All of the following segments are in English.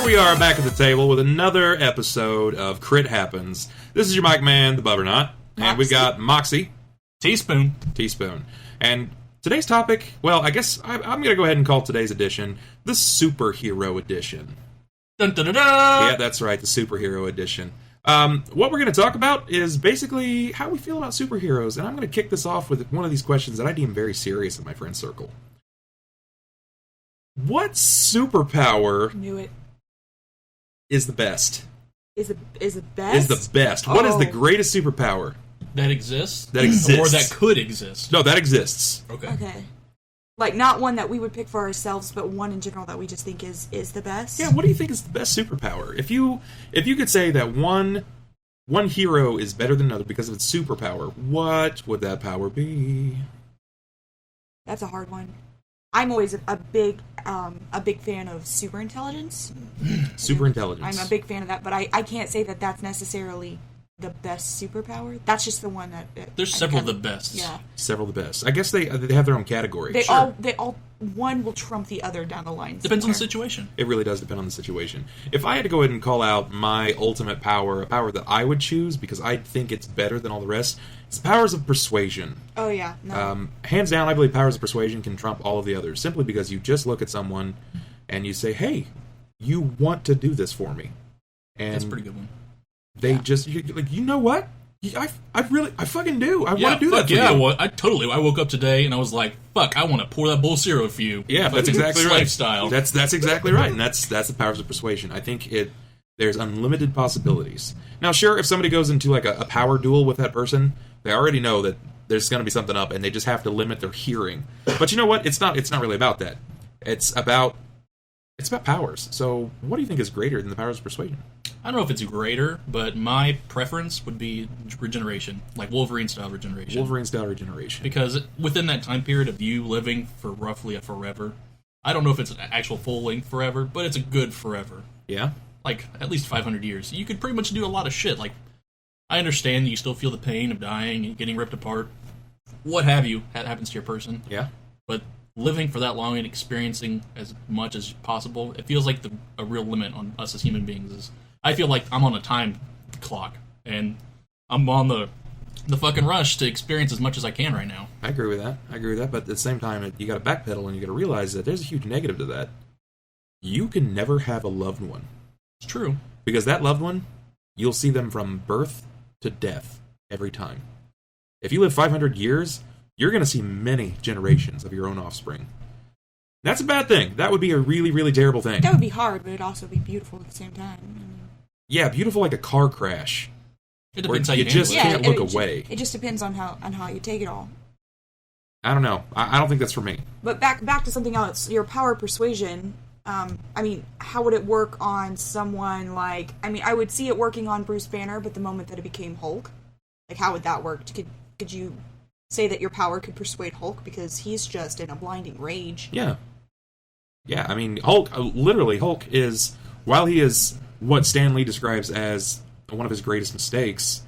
here we are back at the table with another episode of Crit Happens. This is your mic man, the Butternut, and we got Moxie. Teaspoon. And today's topic, well, I guess I'm going to go ahead and call today's edition the Superhero Edition. Dun, dun, dun, dun. Yeah, that's right, the Superhero Edition. What we're going to talk about is basically how we feel about superheroes, and I'm going to kick this off with one of these questions that I deem very serious in my friend circle. What superpower Knew it. is the best? Is it best? Is the best. What is the greatest superpower? That exists? That exists. Or that could exist? No, that exists. Okay. Like, not one that we would pick for ourselves, but one in general that we just think is the best? Yeah, what do you think is the best superpower? If you could say that one hero is better than another because of its superpower, what would that power be? That's a hard one. I'm always a big fan of superintelligence. Superintelligence. I'm a big fan of that, but I can't say that that's necessarily the best superpower. That's just the one that... There's several of the best. Yeah. Several of the best. I guess they have their own category. They Sure. all one will trump the other down the line. Depends on the situation. It really does depend on the situation. If I had to go ahead and call out my ultimate power, a power that I would choose because I think it's better than all the rest, it's the powers of persuasion. Oh, yeah. No. Hands down, I believe powers of persuasion can trump all of the others, simply because you just look at someone and you say, hey, you want to do this for me. And That's a pretty good one. they just, you know what? I fucking do. I want to do that for yeah, you. I woke up today and I was like, fuck, I want to pour that bowl of cereal for you. Yeah, that's exactly right. Lifestyle. That's exactly right, and that's the powers of persuasion. I think there's unlimited possibilities. Now, sure, if somebody goes into like a power duel with that person, they already know that there's going to be something up, and they just have to limit their hearing. But you know what? It's not really about that. It's about powers. So, what do you think is greater than the powers of persuasion? I don't know if it's greater, but my preference would be regeneration, like Wolverine-style regeneration. Wolverine-style regeneration. Because within that time period of you living for roughly a forever, I don't know if it's an actual full-length forever, but it's a good forever. Yeah? Like, at least 500 years. You could pretty much do a lot of shit. Like, I understand that you still feel the pain of dying and getting ripped apart. What have you, that happens to your person. Yeah. But living for that long and experiencing as much as possible, it feels like a real limit on us as human beings is... I feel like I'm on a time clock, and I'm on the fucking rush to experience as much as I can right now. I agree with that. But at the same time, you got to backpedal, and you got to realize that there's a huge negative to that. You can never have a loved one. It's true. Because that loved one, you'll see them from birth to death every time. If you live 500 years, you're going to see many generations of your own offspring. That's a bad thing. That would be a really, really terrible thing. That would be hard, but it'd also be beautiful at the same time. Yeah, beautiful like a car crash. It depends how you handle just it. can't look away. It just depends on how you take it all. I don't know. I don't think that's for me. But back to something else. Your power of persuasion. I mean, how would it work on someone like? I mean, I would see it working on Bruce Banner, but the moment that it became Hulk, like, how would that work? Could you say that your power could persuade Hulk because he's just in a blinding rage? Yeah. Yeah, I mean, Hulk is, while he is what Stan Lee describes as one of his greatest mistakes,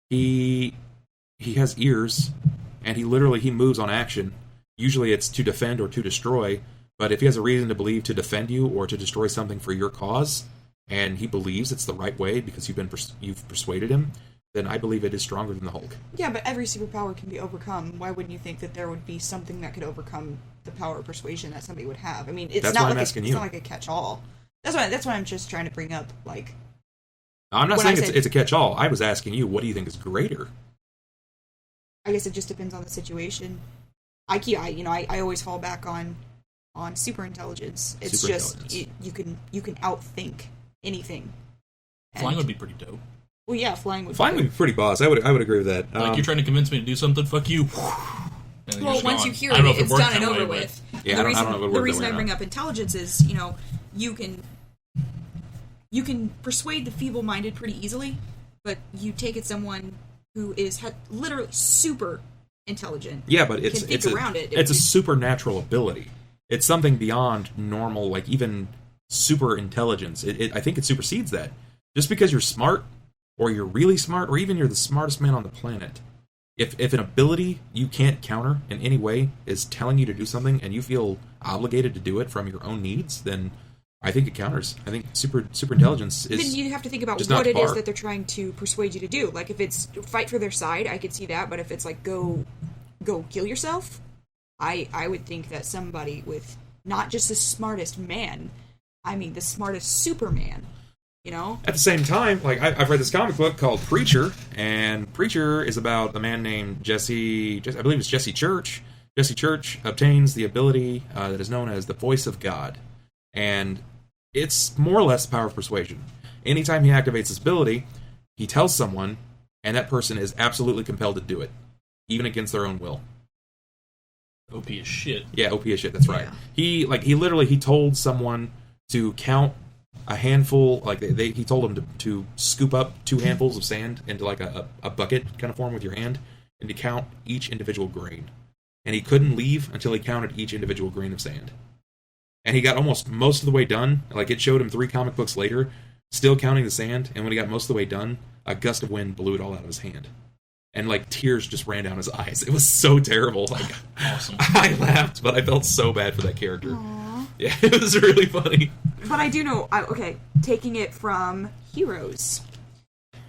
he has ears, and he moves on action. Usually it's to defend or to destroy, but if he has a reason to believe to defend you or to destroy something for your cause, and he believes it's the right way because you've persuaded him, then I believe it is stronger than the Hulk. Yeah, but every superpower can be overcome. Why wouldn't you think that there would be something that could overcome the power of persuasion that somebody would have? I mean, it's not like a catch-all. That's why I'm just trying to bring up, like... I'm not saying it's a catch-all. I was asking you, what do you think is greater? I guess it just depends on the situation. I always fall back on superintelligence. It's just you can outthink anything. Flying would be pretty dope. Well, yeah, flying would be pretty boss. I would agree with that. Like, you're trying to convince me to do something, fuck you. Well, once you hear it, it's done and over with. Yeah, the reason I bring up intelligence is, you can persuade the feeble-minded pretty easily, but you take it someone who is literally super intelligent. Yeah, but it's a supernatural ability. It's something beyond normal, like even super intelligence. I think it supersedes that. Just because you're smart, or you're really smart, or even you're the smartest man on the planet, if an ability you can't counter in any way is telling you to do something and you feel obligated to do it from your own needs, then I think it counters. I think super intelligence Then is you have to think about just not what it par. is that they're trying to persuade you to do. Like, if it's fight for their side, I could see that. But if it's like go kill yourself, I would think that somebody with not just the smartest man, I mean the smartest Superman, you know? At the same time, like I've read this comic book called Preacher, and Preacher is about a man named Jesse. I believe it's Jesse Church. Jesse Church obtains the ability that is known as the Voice of God, and it's more or less the power of persuasion. Anytime he activates this ability, he tells someone, and that person is absolutely compelled to do it, even against their own will. OP as shit. Yeah, OP as shit. That's right. Yeah. He literally told someone to count a handful. Like he told them to scoop up 2 handfuls of sand into like a bucket kind of form with your hand, and to count each individual grain. And he couldn't leave until he counted each individual grain of sand. And he got almost most of the way done. Like, it showed him 3 comic books later, still counting the sand. And when he got most of the way done, a gust of wind blew it all out of his hand. And, like, tears just ran down his eyes. It was so terrible. Like, Awesome. I laughed, but I felt so bad for that character. Aww. Yeah, it was really funny. But I do know, okay, taking it from Heroes,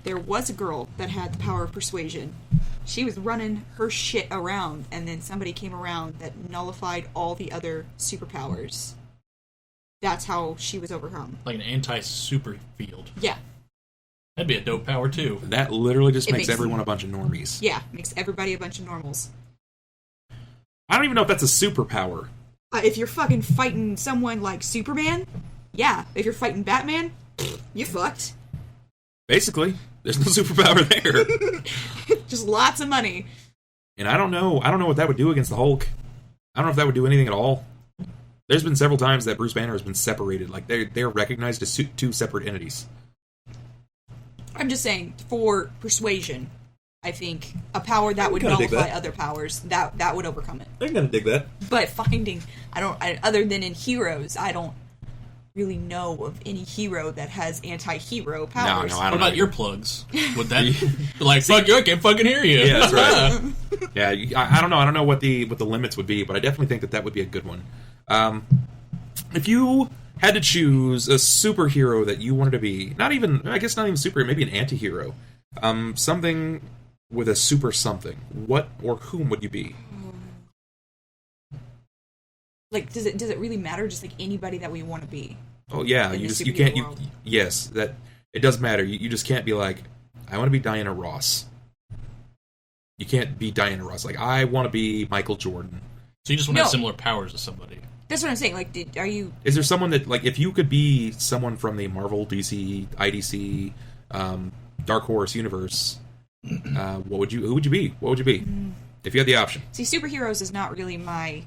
there was a girl that had the power of persuasion. She was running her shit around, and then somebody came around that nullified all the other superpowers. That's how she was overcome. Like an anti-super field. Yeah. That'd be a dope power, too. That literally just It makes makes- everyone a bunch of normies. Yeah, makes everybody a bunch of normals. I don't even know if that's a superpower. If you're fucking fighting someone like Superman, yeah. If you're fighting Batman, you fucked. Basically, there's no superpower there. Just lots of money. And I don't know what that would do against the Hulk. I don't know if that would do anything at all. There's been several times that Bruce Banner has been separated. Like, they're recognized as 2 separate entities. I'm just saying, for persuasion, I think a power that would kinda dig nullify that. other powers, that would overcome it. I'm gonna dig that. But finding, other than in Heroes, I don't really know of any hero that has anti-hero powers. No, I What don't know. about earplugs? Would that... like, fuck you, I can't fucking hear you. Yeah, that's right. Yeah, I don't know. I don't know what the limits would be, but I definitely think that would be a good one. If you had to choose a superhero that you wanted to be, not even superhero, maybe an anti-hero, something with a super something, what or whom would you be? Like, does it really matter? Just like anybody that we want to be. Oh yeah, In the you superhero can't world. yes, that it does matter. You just can't be like, I want to be Diana Ross. You can't be Diana Ross. Like, I want to be Michael Jordan. So you just want to have No. similar powers to somebody. That's what I'm saying. Like, are you? Is there someone that, like, if you could be someone from the Marvel, DC, IDC, Dark Horse universe, who would you be? What would you be if you had the option? See, superheroes is not really my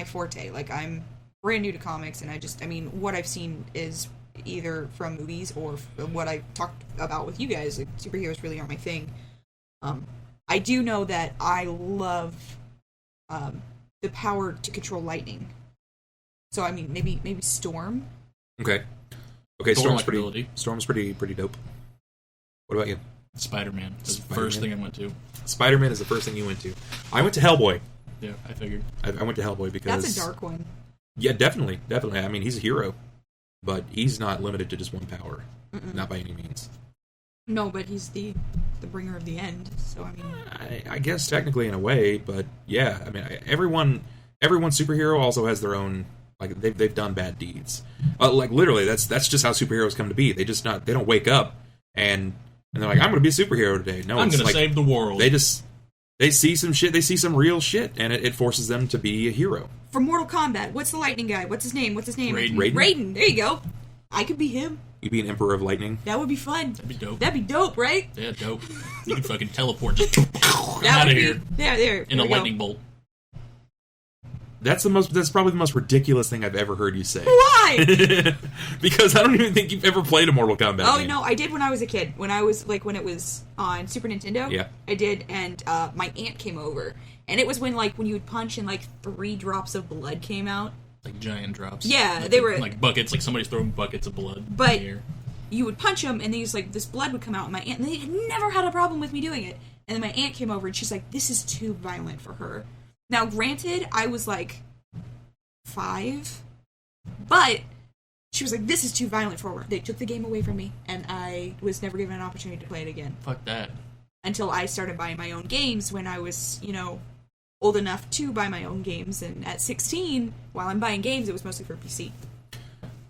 forte. Like, I'm brand new to comics, and what I've seen is either from movies or what I talked about with you guys. Like, superheroes really aren't my thing. I do know that I love the power to control lightning. So I mean, maybe Storm. Okay, Thor-like ability. Storm's pretty dope. What about you? Spider-Man. That's the Spider-Man. first thing I went to. Spider-Man is the first thing you went to. I went to Hellboy. Yeah, I figured. I went to Hellboy because That's a dark one. Yeah, definitely. I mean, he's a hero, but he's not limited to just one power. Not by any means. No, but he's the bringer of the end. So I mean, I guess technically in a way, but yeah, I mean, everyone superhero also has their own, like, they've done bad deeds. Like, literally, that's just how superheroes come to be. They don't wake up and they're like, I'm going to be a superhero today. No, I'm it's going to like, save the world. they see some shit, they see some real shit, and it forces them to be a hero. for Mortal Kombat, what's the lightning guy? What's his name? Raiden. Raiden. There you go. I could be him. You'd be an Emperor of Lightning. That would be fun. That'd be dope. That'd be dope, right? Yeah, dope. You can fucking teleport. Just That out would of be here there. in there a we go. lightning bolt. That's probably the most ridiculous thing I've ever heard you say. Why? Because I don't even think you've ever played a Mortal Kombat Oh game. no, I did when I was a kid. When it was on Super Nintendo. Yeah. I did, and my aunt came over, and it was when you would punch and 3 drops of blood came out. Like giant drops. Yeah, Like- they were- like buckets. Like somebody's throwing buckets of blood. But- in the air. You would punch them, and these this blood would come out. And my aunt, and they never had a problem with me doing it. And then my aunt came over, and she's like, "This is too violent for her." Now, granted, I was 5, but She was like, this is too violent for her. They took the game away from me, and I was never given an opportunity to play it again. Fuck that. Until I started buying my own games when I was, old enough to buy my own games. And at 16, while I'm buying games, it was mostly for PC.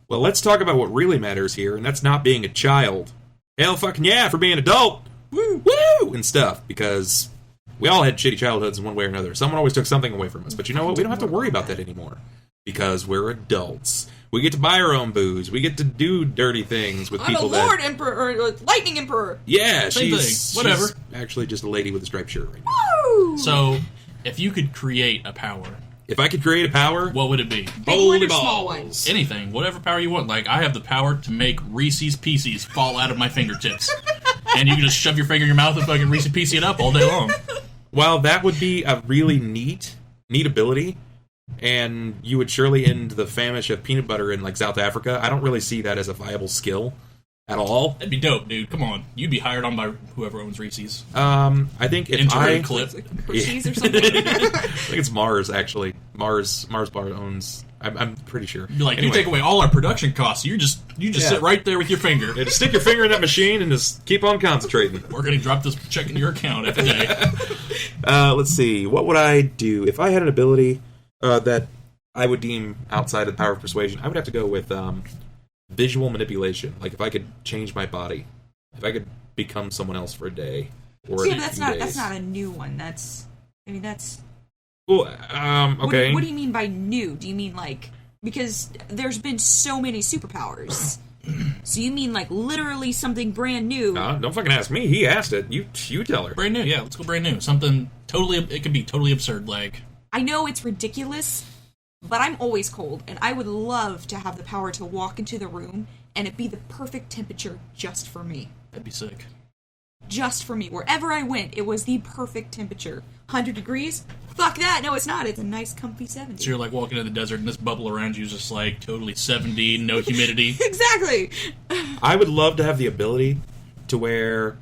Well, let's talk about what really matters here, and that's not being a child. Hell fucking yeah for being an adult! Woo! Woo! And stuff, because we all had shitty childhoods in one way or another. Someone always took something away from us, but you know what? We don't have to worry about that anymore. Because we're adults. We get to buy our own booze. We get to do dirty things with people that... I'm a Lord Emperor, or Lightning Emperor! Yeah, Same she's thing. Whatever. She's actually just a lady with a striped shirt right now. Woo! So, if you could create a power, If I could create a power... what would it be? Big Holy one or balls. small ones? Anything, whatever power you want. Like, I have the power to make Reese's Pieces fall out of my fingertips. And you can just shove your finger in your mouth and fucking Reese's Piece it up all day long. While that would be a really neat ability, and you would surely end the famish of peanut butter in, like, South Africa, I don't really see that as a viable skill at all. That'd be dope, dude. Come on. You'd be hired on by whoever owns Reese's. I think if Interim clip. Hershey's or something? I think it's Mars, actually. Mars Bar owns... I'm pretty sure. Be like, Anyway. you take away all our production costs. You just Yeah. sit right there with your finger. Yeah, just stick your finger in that machine and just keep on concentrating. We're gonna drop this check into your account every day. Let's see. What would I do? If I had an ability that I would deem outside of the power of persuasion, I would have to go with visual manipulation. Like, if I could change my body. If I could become someone else for a day. Or Yeah, a but that's few not days. that's not a new one. That's Well, okay. What do you mean by new? Do you mean like because there's been so many superpowers? So you mean like literally something brand new? Don't fucking ask me. He asked it. You tell her. Brand new, yeah. Let's go brand new. Something totally. It could be totally absurd. Like, I know it's ridiculous, but I'm always cold, and I would love to have the power to walk into the room and it be the perfect temperature just for me. that'd be sick. Just for me. Wherever I went, it was the perfect temperature. 100 degrees? Fuck that. No, it's not. It's a nice, comfy 70. So you're like walking in the desert, and this bubble around you is just like totally 70, no humidity. Exactly. I would love to have the ability to where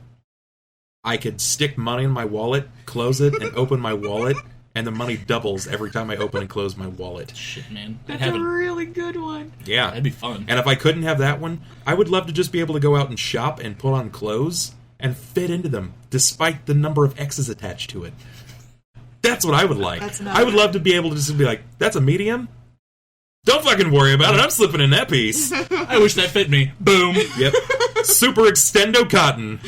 I could stick money in my wallet, close it, and open my wallet, and the money doubles every time I open and close my wallet. Shit, man. That's a really good one. Yeah. That'd be fun. And if I couldn't have that one, I would love to just be able to go out and shop and put on clothes and fit into them, despite the number of X's attached to it. That's what I would like. That's I would love to be able to just be like, that's a medium? Don't fucking worry about it, I'm slipping in that piece. I wish that fit me. Boom. Yep. Super extendo cotton.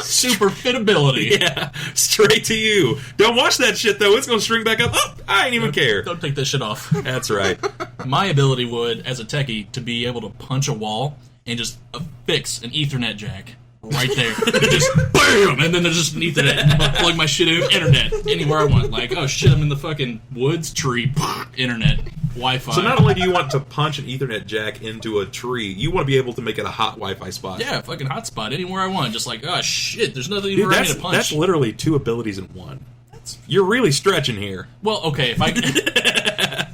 Super fitability. Yeah, straight to you. Don't watch that shit, though. It's going to shrink back up. Oh, I ain't even care. Don't take this shit off. That's right. My ability would, as a techie, to be able to punch a wall and just affix an Ethernet jack right there. Just BAM! And then there's just an Ethernet and plug my shit in. Internet. Anywhere I want. Like, oh shit, I'm in the fucking woods, tree, internet, Wi-Fi. So not only do you want to punch an Ethernet jack into a tree, you want to be able to make it a hot Wi-Fi spot. Yeah, fucking hotspot anywhere I want. Just like, oh shit, there's nothing Dude, for me that's, to punch. that's literally two abilities in one. You're really stretching here. Well, okay, if I could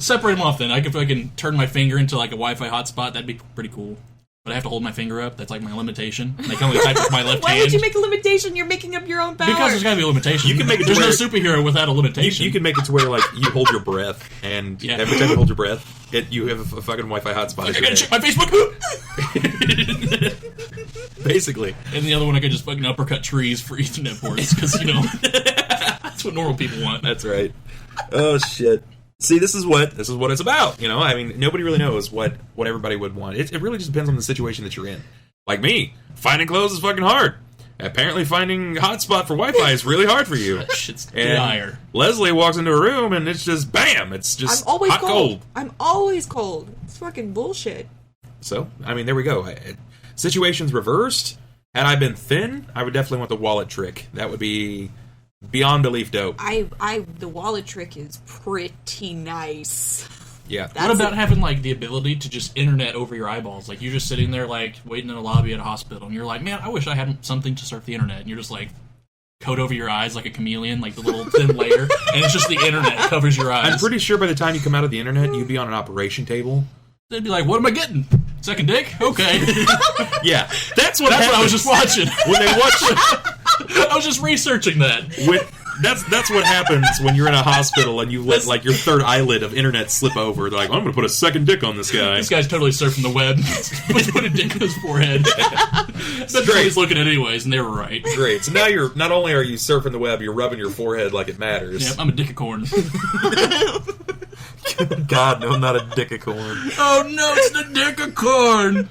separate them off, then I could fucking turn my finger into like a Wi-Fi hotspot. That'd be pretty cool. But I have to hold my finger up. That's like my limitation. And I can only type with my left Why hand. would you make a limitation? You're making up your own power. Because there's gotta be a limitation. You can make it to There's no where- superhero without a limitation. You can make it to where, like, you hold your breath, and Yeah. every time you hold your breath, you have a fucking Wi-Fi hotspot. I gotta check my Facebook. Basically. And the other one, I could just fucking uppercut trees for Ethernet ports. Because, you know, that's what normal people want. That's right. Oh, shit. See, this is what it's about. You know, I mean, nobody really knows what everybody would want. It really just depends on the situation that you're in. Like me, finding clothes is fucking hard. Apparently, finding hotspot for Wi-Fi is really hard for you. That shit's And dire. Leslie walks into a room and it's just bam. It's just I'm always hot cold. I'm always cold. It's fucking bullshit. So, I mean, there we go. Situations reversed. Had I been thin, I would definitely want the wallet trick. That would be beyond belief dope. The wallet trick is pretty nice. Yeah. What about having, like, the ability to just internet over your eyeballs? Like, you're just sitting there, like, waiting in a lobby at a hospital, and you're like, man, I wish I had something to surf the internet. And you're just, like, coat over your eyes like a chameleon, like the little thin layer, and it's just the internet covers your eyes. I'm pretty sure by the time you come out of the internet, you'd be on an operation table. They'd be like, what am I getting? Second dick? Okay. Yeah, that's what That's what I was happens just watching. when they watch I was just researching that. That's what happens when you're in a hospital and you let like your third eyelid of internet slip over. They're like, I'm going to put a second dick on this guy. This guy's totally surfing the web. Put a dick on his forehead. That's what he's looking at anyways, and they were right. Great. So now you're not only are you surfing the web, you're rubbing your forehead like it matters. Yep, I'm a dickicorn. God, no, not a dickicorn. Oh no, it's the dickicorn.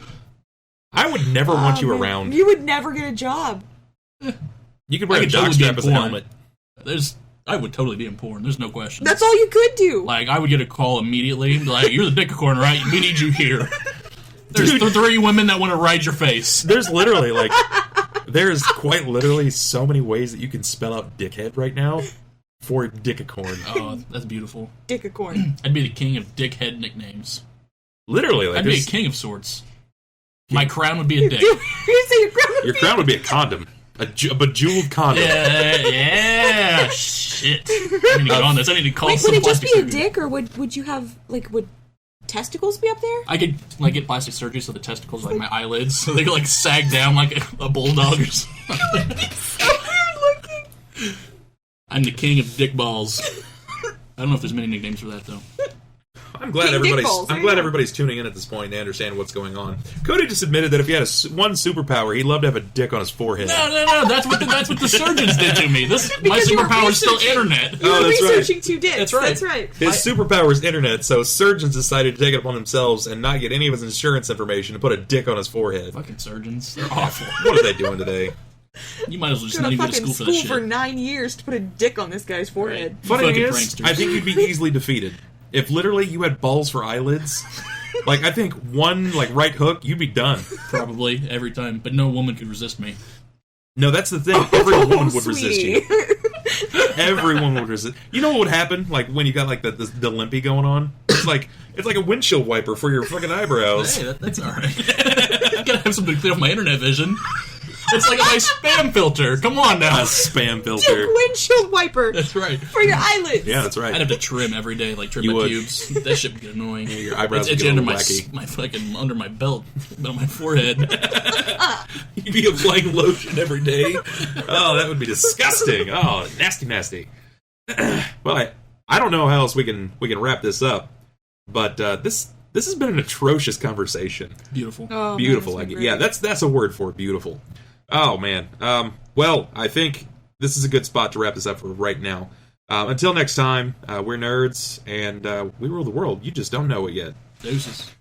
I would never want you man. around. You would never get a job. You could wear I a could totally jockstrap be as a porn. helmet. I would totally be in porn. There's no question. That's all you could do. Like, I would get a call immediately. Like, you're the dickicorn, right? We need you here. There's three women that want to ride your face. There's literally like, there's quite literally so many ways that you can spell out dickhead right now for dickicorn. Oh, that's beautiful. Dickicorn. I'd be the king of dickhead nicknames. Literally, like I'd be a there's- king of sorts. My crown would be a dick. You say your crown would your be- crown would be a condom, a bejeweled condom. Yeah, shit. I need to get on this. I need to call Wait, some would it just plastic be a surgeon. dick, or would you have like would testicles be up there? I could like get plastic surgery so the testicles are like my eyelids, so they like sag down like a bulldog or something. So weird looking. I'm the king of dick balls. I don't know if there's many nicknames for that though. I'm glad King everybody's. Dick Balls, I'm there glad you go. everybody's tuning in at this point to understand what's going on. Cody just admitted that if he had one superpower, he'd love to have a dick on his forehead. No. That's what the surgeons did to me. My Because you were superpower is still researching- internet. You were that's right. researching two dicks. That's right. That's right. His superpower is internet, so surgeons decided to take it upon themselves and not get any of his insurance information and put a dick on his forehead. Fucking surgeons, they're awful. What are they doing today? You might as well just Go not to even go to fucking school for this for shit. 9 years to put a dick on this guy's forehead. Funny thing Fucking is, pranksters. I think you'd be easily defeated. If literally you had balls for eyelids, like I think one like right hook, you'd be done. Probably every time, but no woman could resist me. No, that's the thing. Every woman would resist Sweetie. you. Everyone would resist. You know what would happen? Like when you got like the limpy going on. It's like a windshield wiper for your fucking eyebrows. Hey, that's all right. Gotta have something to clear up my internet vision. It's like my spam filter. Come on A now. spam Your filter. windshield wiper That's right. for your eyelids. Yeah, that's I'd right. have to trim every day, like trim You my would. pubes. That shit would get annoying. Yeah, your eyebrows It's would itchy get a under little my wacky. fucking under my belt, on my forehead. You'd be applying lotion every day. Oh, that would be disgusting. Oh, nasty. Well, I don't know how else we can wrap this up, but this has been an atrocious conversation. Beautiful. Oh, Beautiful. man, Yeah, that's a word for it. Beautiful. Oh man. Well, I think this is a good spot to wrap this up for right now. Until next time, we're nerds and we rule the world. You just don't know it yet. Deuces.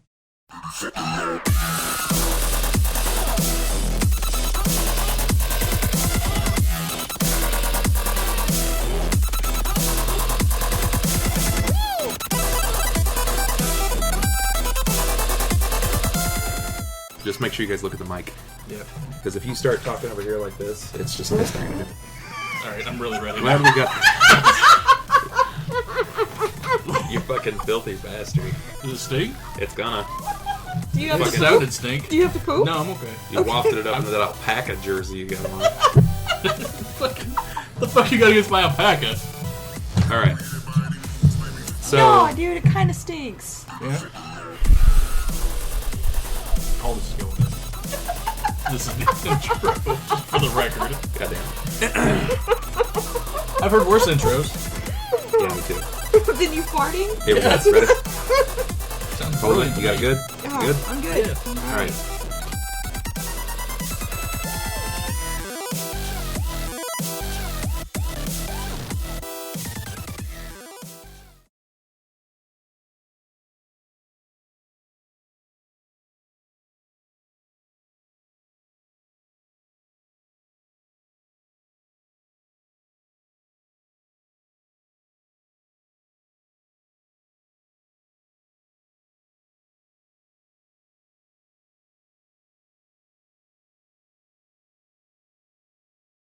Just make sure you guys look at the mic, Yeah. because if you start talking over here like this, it's just not starting to. All right, I'm really ready. Glad we got. You fucking filthy bastard. Does it stink? It's gonna. Do you have It to Fucking- poop? sounded stink. Do you have to poop? No, I'm okay. You wafted it up into that alpaca jersey you got on. The fuck you got against my alpaca? All right. So. No, dude, it kind of stinks. Yeah. All this is going in. This is the intro, just for the record. Goddamn. I've heard worse intros. Yeah, me too. Then you farting? Here we go. Ready? Sounds Hold brilliant. it. You got it good? Oh, Good? I'm good. Yeah. All right.